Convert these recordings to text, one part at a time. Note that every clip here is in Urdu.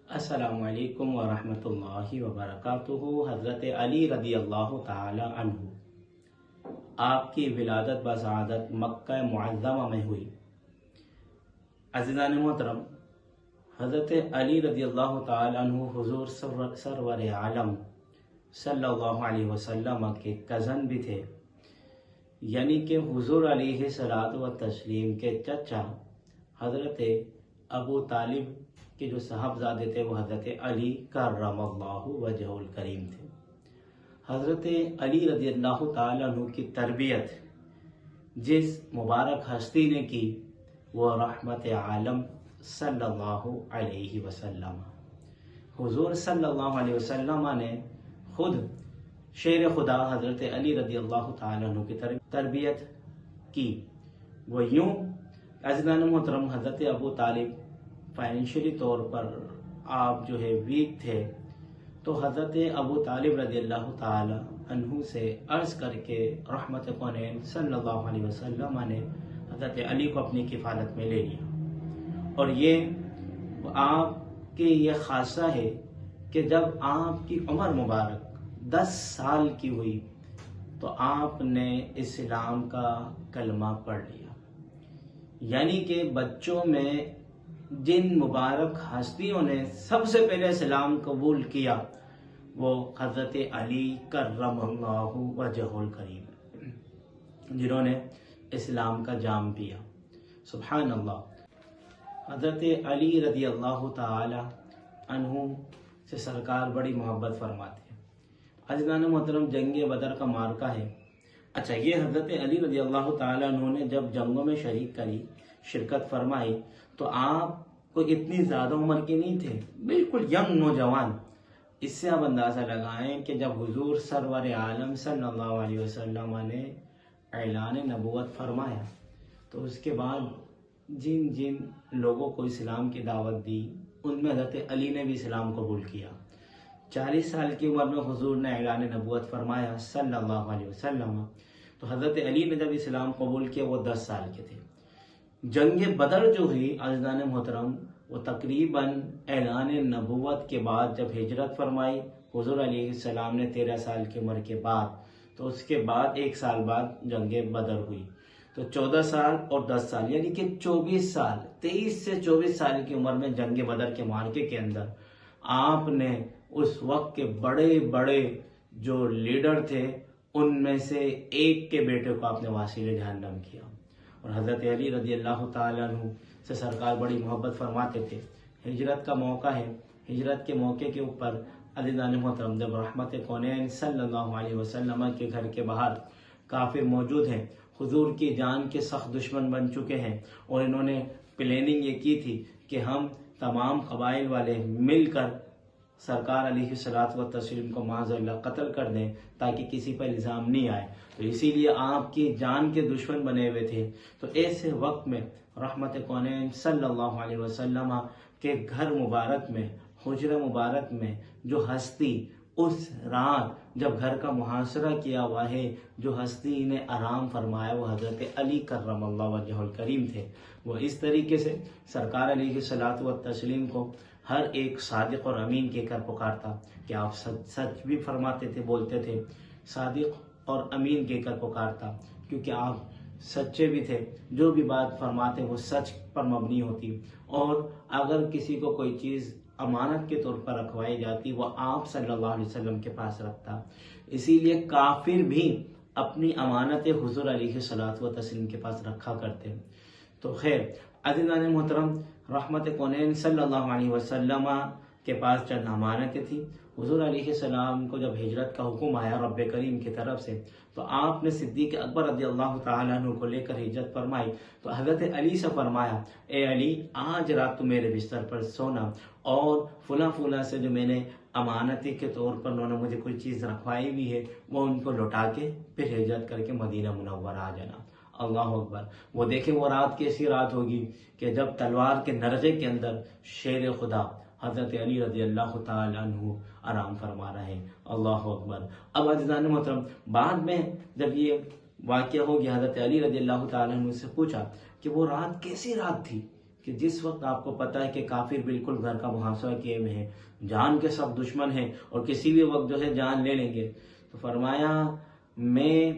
السلام علیکم ورحمۃ اللہ وبرکاتہ۔ حضرت علی رضی اللہ تعالی عنہ آپ کی ولادت بسعادت مکہ معظمہ میں ہوئی۔ عزیزان محترم، حضرت علی رضی اللہ تعالی عنہ حضور سرور عالم صلی اللہ علیہ وسلم کے کزن بھی تھے، یعنی کہ حضور علیہ الصلوۃ والتسلیم کے چچا حضرت ابو طالب کے جو صاحبزادے تھے وہ حضرت علی کرم اللہ وجہ الکریم تھے۔ حضرت علی رضی اللہ تعالیٰ عنہ کی تربیت جس مبارک ہستی نے کی وہ رحمت عالم صلی اللہ علیہ وسلم، حضور صلی اللہ علیہ وسلم نے خود شیر خدا حضرت علی رضی اللہ تعالیٰ عنہ کی تربیت کی۔ وہ یوں عزیزان محترم، حضرت ابو طالب فائنینشلی طور پر آپ جو ہے ویک تھے، تو حضرت ابو طالب رضی اللہ تعالی عنہ سے عرض کر کے رحمت کونین صلی اللہ علیہ وسلم نے حضرت علی کو اپنی کفالت میں لے لیا۔ اور یہ آپ کے یہ خاصہ ہے کہ جب آپ کی عمر مبارک 10 سال کی ہوئی تو آپ نے اسلام کا کلمہ پڑھ لیا، یعنی کہ بچوں میں جن مبارک ہستیوں نے سب سے پہلے اسلام قبول کیا وہ حضرت علی کرم اللہ وجہ الکریم، جنہوں نے اسلام کا جام پیا۔ سبحان اللہ۔ حضرت علی رضی اللہ تعالی عنہ سے سرکار بڑی محبت فرماتے ہیں۔ عزیزان محترم، جنگ بدر کا مارکہ ہے۔ اچھا، یہ حضرت علی رضی اللہ تعالی عنہ نے جب جنگوں میں شرکت فرمائی تو آپ کو اتنی زیادہ عمر کے نہیں تھے، بالکل ینگ نوجوان۔ اس سے آپ اندازہ لگائیں کہ جب حضور سرور عالم صلی اللہ علیہ وسلم نے اعلان نبوت فرمایا تو اس کے بعد جن جن لوگوں کو اسلام کی دعوت دی ان میں حضرت علی نے بھی اسلام قبول کیا۔ 40 سال کی عمر میں حضور نے اعلان نبوت فرمایا صلی اللہ علیہ وسلم، تو حضرت علی نے جب اسلام قبول کیا وہ 10 سال کے تھے۔ جنگ بدر جو ہوئی عزیزان محترم، وہ تقریباً اعلان نبوت کے بعد جب ہجرت فرمائی حضور علیہ السلام نے 13 سال کی عمر کے بعد، تو اس کے بعد 1 سال بعد جنگ بدر ہوئی۔ تو 14 سال اور 10 سال یعنی کہ 24 سال، 23 سے 24 سال کی عمر میں جنگ بدر کے معرکے کے اندر آپ نے اس وقت کے بڑے بڑے جو لیڈر تھے ان میں سے ایک کے بیٹے کو آپ نے واصل جہنم کیا۔ اور حضرت علی رضی اللہ تعالیٰ عنہ سے سرکار بڑی محبت فرماتے تھے۔ ہجرت کا موقع ہے، ہجرت کے موقع کے اوپر عزیزان محترم جب رحمت کونین صلی اللہ علیہ وسلم کے گھر کے باہر کافر موجود ہیں، حضور کی جان کے سخت دشمن بن چکے ہیں، اور انہوں نے پلاننگ یہ کی تھی کہ ہم تمام قبائل والے مل کر سرکار علیہ الصلوۃ والتسلیم کو معاذ اللہ قتل کر دیں تاکہ کسی پر الزام نہیں آئے، تو اسی لیے آپ کی جان کے دشمن بنے ہوئے تھے۔ تو ایسے وقت میں رحمت کونین صلی اللہ علیہ وسلم کے گھر مبارک میں، حجرہ مبارک میں جو ہستی اس رات جب گھر کا محاصرہ کیا ہوا ہے، جو ہستی نے آرام فرمایا وہ حضرت علی کرم اللہ وجہ الکریم تھے۔ وہ اس طریقے سے سرکار علیہ الصلوۃ والتسلیم کو ہر ایک صادق اور امین کہہ کر پکارتا کہ آپ سچ بھی فرماتے تھے، بولتے تھے، صادق اور امین کہہ کر پکارتا کیونکہ آپ سچے بھی تھے، جو بھی بات فرماتے وہ سچ پر مبنی ہوتی، اور اگر کسی کو کوئی چیز امانت کے طور پر رکھوائی جاتی وہ آپ صلی اللہ علیہ وسلم کے پاس رکھتا۔ اسی لیے کافر بھی اپنی امانت حضور علیہ الصلوۃ والتسلیم کے پاس رکھا کرتے۔ تو خیر عزیزان محترم، رحمت کونین صلی اللہ علیہ وسلم کے پاس چند امانتیں تھیں۔ حضور علیہ السلام کو جب ہجرت کا حکم آیا رب کریم کی طرف سے تو آپ نے صدیق اکبر رضی اللہ تعالیٰ عنہ کو لے کر ہجرت فرمائی، تو حضرت علی سے فرمایا، اے علی آج رات تو میرے بستر پر سونا، اور فلاں فلاں سے جو میں نے امانتی کے طور پر انہوں نے مجھے کوئی چیز رکھوائی بھی ہے وہ ان کو لوٹا کے پھر ہجرت کر کے مدینہ منورہ آ جانا۔ اللہ اکبر۔ وہ دیکھیں وہ رات کیسی رات ہوگی کہ جب تلوار کے نرغے کے اندر شیر خدا حضرت علی رضی اللہ تعالی عنہ آرام فرما رہے ہیں۔ اللہ اکبر۔ اب عزیزان محترم، بعد میں جب یہ واقعہ ہو گیا حضرت علی رضی اللہ تعالی عنہ سے پوچھا کہ وہ رات کیسی رات تھی کہ جس وقت آپ کو پتہ ہے کہ کافر بالکل گھر کا محاصرہ کیے ہوئے ہیں، جان کے سب دشمن ہیں اور کسی بھی وقت جو ہے جان لے لیں گے، تو فرمایا میں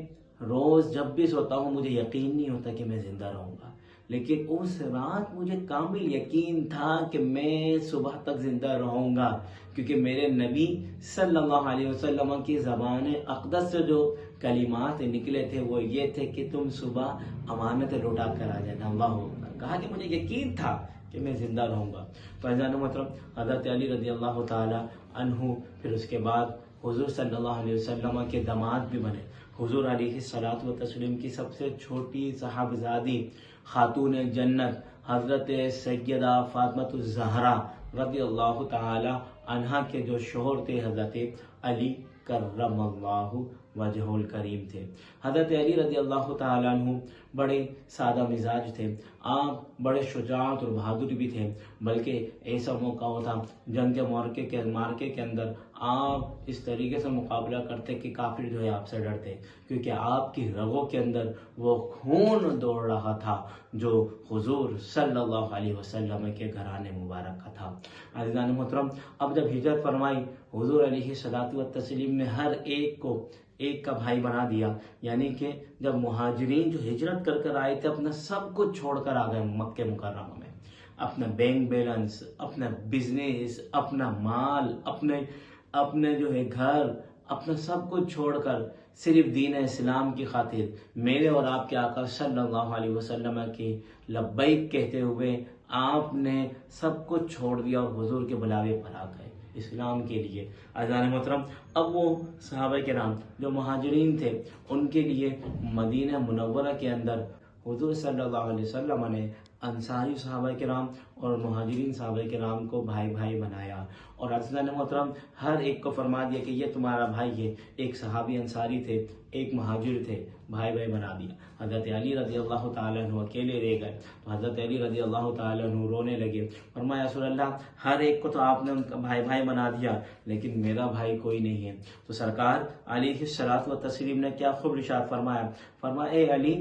روز جب بھی سوتا ہوں مجھے یقین نہیں ہوتا کہ میں زندہ رہوں گا، لیکن اس رات مجھے کامل یقین تھا کہ میں صبح تک زندہ رہوں گا، کیونکہ میرے نبی صلی اللہ علیہ وسلم کی زبان اقدس سے جو کلمات نکلے تھے وہ یہ تھے کہ تم صبح امانت لوٹا کر آ جانا۔ اللہ اکبر، کہا کہ مجھے یقین تھا کہ میں زندہ رہوں گا۔ فیضان محترم، حضرت علی رضی اللہ تعالی عنہ پھر اس کے بعد حضور صلی اللہ علیہ وسلم کے داماد بھی بنے۔ حضور علیہ الصلوۃ والتسلیم کی سب سے چھوٹی صاحبزادی خاتون جنت حضرت سیدہ فاطمہ الزہرا رضی اللہ تعالی عنہا کے جو شوہر تھے حضرت علی کرم اللہ وجہ الکریم تھے۔ حضرت علی رضی اللہ تعالیٰ عنہ بڑے سادہ مزاج تھے، آپ بڑے شجاعت اور بہادر بھی تھے، بلکہ ایسا موقع تھا جنگ کے مارکے کے اندر آپ اس طریقے سے مقابلہ کرتے کہ کافر جو ہے آپ سے ڈرتے، کیونکہ آپ کی رگوں کے اندر وہ خون دوڑ رہا تھا جو حضور صلی اللہ علیہ وسلم کے گھرانے مبارک کا تھا۔ عزیزان محترم، اب جب ہجرت فرمائی حضور علیہ الصلوۃ والتسلیم نے ہر ایک کو ایک کا بھائی بنا دیا، یعنی کہ جب مہاجرین جو ہجرت کر آئے تھے اپنا سب کچھ چھوڑ کر آ گئے مکہ مکرمہ میں، اپنا بینک بیلنس، اپنا بزنس، اپنا مال، اپنے جو ہے گھر، اپنا سب کچھ چھوڑ کر صرف دین اسلام کی خاطر میرے اور آپ کے آقا صلی اللہ علیہ وسلم کی لبیک کہتے ہوئے آپ نے سب کچھ چھوڑ دیا اور حضور کے بلاوے پر آ گئے اسلام کے لیے۔ عزیزان محترم، اب وہ صحابہ کرام جو مہاجرین تھے ان کے لیے مدینہ منورہ کے اندر حضور صلی اللہ علیہ وسلم نے انصاری صحابہ کرام اور مہاجرین صحابہ کرام کو بھائی بھائی بنایا، اور عزیزان محترم ہر ایک کو فرما دیا کہ یہ تمہارا بھائی ہے۔ ایک صحابی انصاری تھے، ایک مہاجر تھے، بھائی بھائی بنا دیا۔ حضرت علی رضی اللہ تعالیٰ عنہ اکیلے رہ گئے تو حضرت علی رضی اللہ تعالیٰ عنہ رونے لگے، فرمایا رسول اللہ ہر ایک کو تو آپ نے ان کا بھائی بھائی بنا دیا لیکن میرا بھائی کوئی نہیں ہے۔ تو سرکار علیہ الصلوۃ والتسلیم نے کیا خوب ارشاد فرمایا اے علی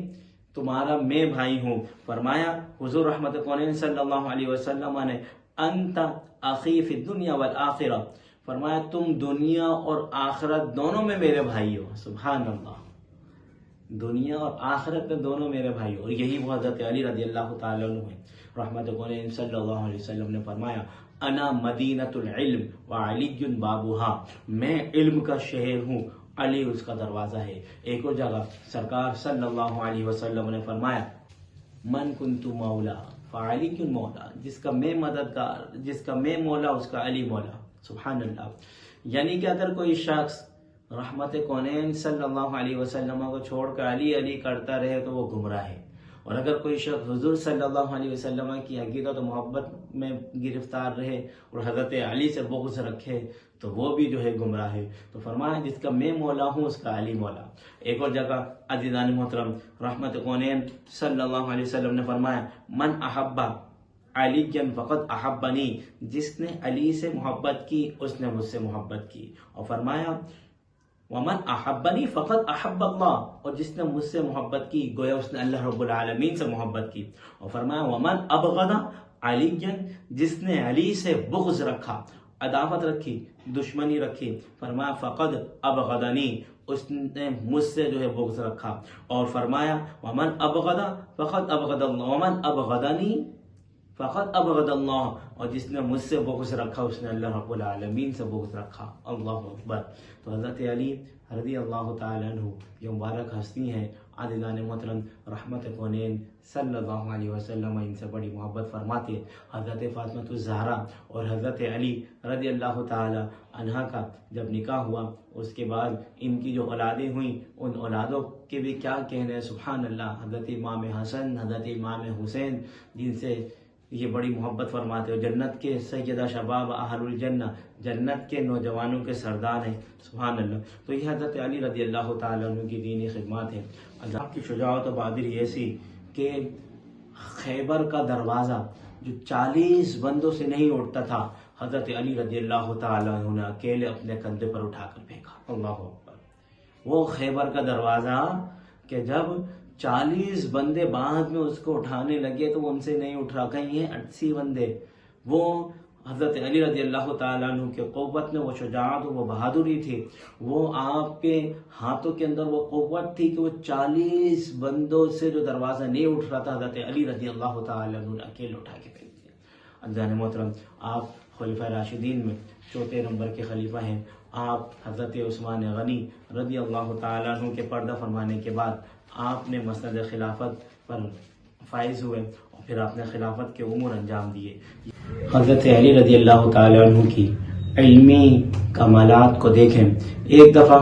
تمہارا میں بھائی ہوں۔ فرمایا حضور رحمت کونین صلی اللہ علیہ وسلم نے انت اخی فی الدنیا والآخرہ، فرمایا تم دنیا اور آخرت دونوں میں میرے بھائی ہو۔ سبحان اللہ، دنیا اور آخرت میں دونوں میرے بھائی ہو، اور یہی وہ حضرت علی رضی اللہ تعالیٰ عنہ ہیں۔ رحمت کونین صلی اللہ علیہ وسلم نے فرمایا انا مدینۃ العلم وعلی بابھا، میں علم کا شہر ہوں، علی اس کا دروازہ ہے۔ ایک اور جگہ سرکار صلی اللہ علیہ وسلم نے فرمایا من کنت مولا فعلی مولا، جس کا میں مددگار، جس کا میں مولا اس کا علی مولا۔ سبحان اللہ، یعنی کہ اگر کوئی شخص رحمت کونین صلی اللہ علیہ وسلم کو چھوڑ کر علی علی کرتا رہے تو وہ گمراہ ہے، اور اگر کوئی شخص حضور صلی اللہ علیہ وسلم کی عقیدت و محبت میں گرفتار رہے اور حضرت علی سے بغض رکھے تو وہ بھی جو ہے گمراہ ہے۔ تو فرمایا جس کا میں مولا ہوں اس کا علی مولا۔ ایک اور جگہ عزیزان محترم رحمت کونین صلی اللہ علیہ وسلم نے فرمایا من احب علی فقط احبنی، جس نے علی سے محبت کی اس نے مجھ سے محبت کی، اور فرمایا ومن احبنی فقط احب اللہ، اور جس نے مجھ سے محبت کی گویا اس نے اللہ رب العالمین سے محبت کی، اور فرمایا ومن ابغض علی، جس نے علی سے بغض رکھا، عداوت رکھی، دشمنی رکھی، فرمایا فقد ابغضنی، اس نے مجھ سے جو ہے بغض رکھا، اور فرمایا ومن ابغض فقد ابغض اللہ، ومن ابغضنی فقط ابغض اللہ، اور جس نے مجھ سے بغض رکھا اس نے اللہ رب العالمین سے بغض رکھا۔ اللہ اکبر۔ تو حضرت علی رضی اللہ تعالیٰ عنہ یہ مبارک ہستی ہیں، عزیزان محترم رحمت کونین صلی اللہ علیہ وسلم ان سے بڑی محبت فرماتے۔ حضرت فاطمہ الزہرا اور حضرت علی رضی اللہ تعالیٰ عنہ کا جب نکاح ہوا اس کے بعد ان کی جو اولادیں ہوئیں ان اولادوں کے بھی کیا کہنے، سبحان اللہ۔ حضرت امام حسن، حضرت امام حسین جن سے یہ بڑی محبت فرماتے ہو، جنت کے سیدہ شباب اہل الجنہ، جنت کے نوجوانوں کے سردار ہیں، سبحان اللہ۔ تو یہ حضرت علی رضی اللہ تعالیٰ عنہ کی دینی خدمات ہیں۔ اللہ کی شجاعت و بہادری ایسی کہ خیبر کا دروازہ جو 40 بندوں سے نہیں اٹھتا تھا، حضرت علی رضی اللہ تعالیٰ عنہ نے اکیلے اپنے کندھے پر اٹھا کر پھینکا۔ اللہ اکبر۔ وہ خیبر کا دروازہ کہ جب 40 بندے بعد میں اس کو اٹھانے لگے تو وہ ان سے نہیں اٹھ رہا. کہیں ہیں 80 بندے. وہ حضرت علی رضی اللہ تعالیٰ عنہ کے قوت میں وہ شجاعت وہ بہادری تھی، وہ آپ کے ہاتھوں کے اندر وہ قوت تھی کہ وہ 40 بندوں سے جو دروازہ نہیں اٹھ رہا تھا حضرت علی رضی اللہ تعالیٰ عنہ نے اکیلے اٹھا کے پھینک دیا. عزیزان محترم، آپ خلیفہ راشدین میں چوتھے نمبر کے خلیفہ ہیں. آپ حضرت عثمان غنی رضی اللہ تعالیٰ عنہ کے پردہ فرمانے کے بعد آپ نے مسند خلافت پر فائز ہوئے اور پھر آپ نے خلافت کے امور انجام دیے. حضرت علی رضی اللہ تعالیٰ عنہ کی علمی کمالات کو دیکھیں. ایک دفعہ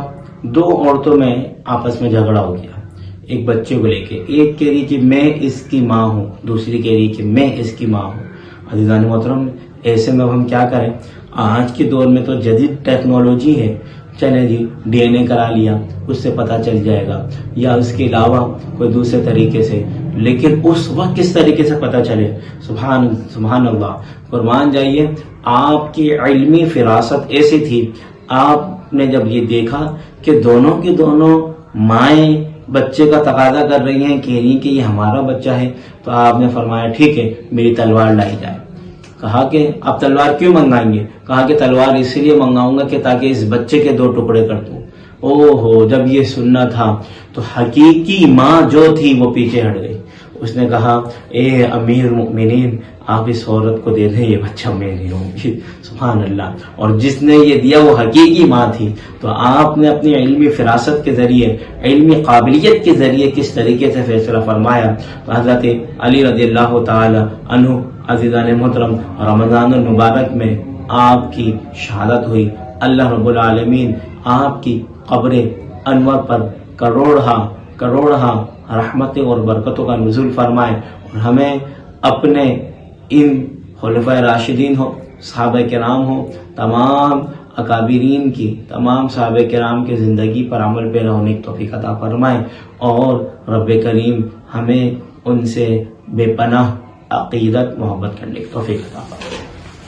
2 عورتوں میں آپس میں جھگڑا ہو گیا ایک بچے کو لے کے. ایک کہہ رہی کہ میں اس کی ماں ہوں، دوسری کہہ رہی کہ میں اس کی ماں ہوں. عزیزان محترم، ایسے میں ہم کیا کریں؟ آج کے دور میں تو جدید ٹیکنالوجی ہے، چلے جی ڈی این اے کرا لیا، اس سے پتہ چل جائے گا، یا اس کے علاوہ کوئی دوسرے طریقے سے. لیکن اس وقت کس طریقے سے پتہ چلے؟ سبحان اللہ، قربان جائیے. آپ کی علمی فراست ایسی تھی، آپ نے جب یہ دیکھا کہ دونوں کی دونوں مائیں بچے کا تقاضا کر رہی ہیں، کہہ رہی ہیں کہ یہ ہمارا بچہ ہے، تو آپ نے فرمایا ٹھیک ہے میری تلوار لائی جائے. کہا کہ آپ تلوار کیوں منگائیں گے؟ کہا کہ تلوار اس لیے منگاؤں گا کہ تاکہ اس بچے کے 2 ٹکڑے کر دوں. او ہو، جب یہ سننا تھا تو حقیقی ماں جو تھی وہ پیچھے ہٹ گئی. اس نے کہا اے امیر المؤمنین، آپ اس عورت کو دے دیں، یہ بچہ میری ہوگی. سبحان اللہ. اور جس نے یہ دیا وہ حقیقی ماں تھی. تو آپ نے اپنی علمی فراست کے ذریعے، علمی قابلیت کے ذریعے کس طریقے سے فیصلہ فرمایا. تو حضرت علی رضی اللہ تعالی عنہ، عزیزان محترم، رمضان المبارک میں آپ کی شہادت ہوئی. اللہ رب العالمین آپ کی قبر انور پر کروڑہا رحمتیں اور برکتوں کا نزول فرمائے، اور ہمیں اپنے ان خلفائے راشدین ہو، صحابہ کرام ہو، تمام اکابرین کی، تمام صحابہ کرام کی زندگی پر عمل پیرا ہونے کی توفیق عطا فرمائے، اور رب کریم ہمیں ان سے بے پناہ عقیدت محبت کرنے کی توفیق عطا فرمائے.